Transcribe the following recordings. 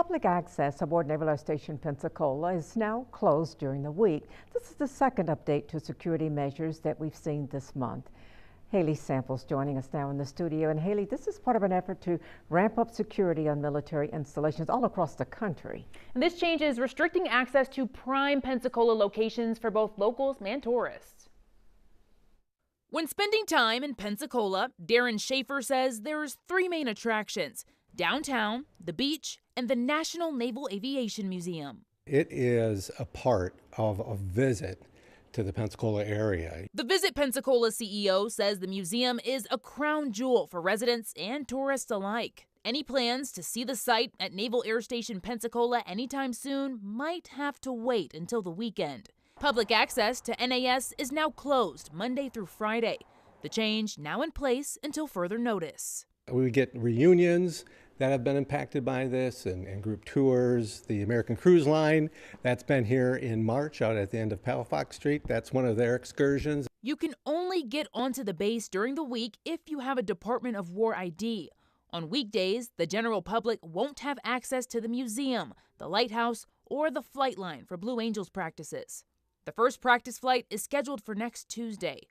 Public access aboard Naval Air Station Pensacola is now closed during the week. This is the second update to security measures that we've seen this month. Haley Samples joining us now in the studio. And Haley, this is part of an effort to ramp up security on military installations all across the country. And this change is restricting access to prime Pensacola locations for both locals and tourists. When spending time in Pensacola, Schaefer says there's three main attractions: downtown, the beach, and the National Naval Aviation Museum. It is a part of a visit to the Pensacola area. The Visit Pensacola CEO says the museum is a crown jewel for residents and tourists alike. Any plans to see the site at Naval Air Station Pensacola anytime soon might have to wait until the weekend. Public access to NAS is now closed Monday through Friday. The change now in place until further notice. We get reunions that have been impacted by this and group tours. The American Cruise Line, that's been here in March out at the end of Palafox Street. That's one of their excursions. You can only get onto the base during the week if you have a Department of War ID. On weekdays, the general public won't have access to the museum, the lighthouse, or the flight line for Blue Angels practices. The first practice flight is scheduled for next Tuesday.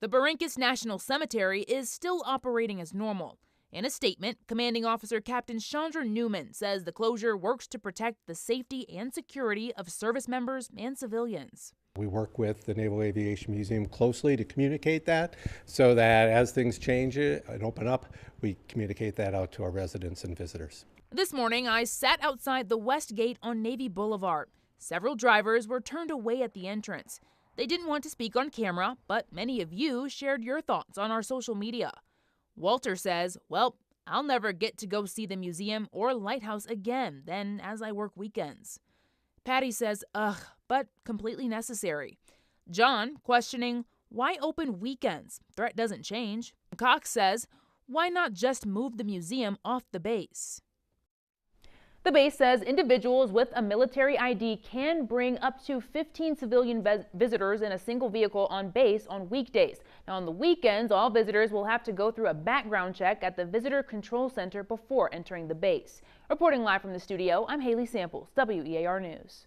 The Barrancas National Cemetery is still operating as normal. In a statement, Commanding Officer Captain Chandra Newman says the closure works to protect the safety and security of service members and civilians. We work with the Naval Aviation Museum closely to communicate that so that as things change and open up, we communicate that out to our residents and visitors. This morning, I sat outside the West Gate on Navy Boulevard. Several drivers were turned away at the entrance. They didn't want to speak on camera, but many of you shared your thoughts on our social media. Walter says, well, I'll never get to go see the museum or lighthouse again then as I work weekends. Patty says, ugh, but completely necessary. John questioning, why open weekends? Threat doesn't change. Cox says, why not just move the museum off the base? The base says individuals with a military ID can bring up to 15 civilian visitors in a single vehicle on base on weekdays. Now, on the weekends, all visitors will have to go through a background check at the Visitor Control Center before entering the base. Reporting live from the studio, I'm Haley Samples, WEAR News.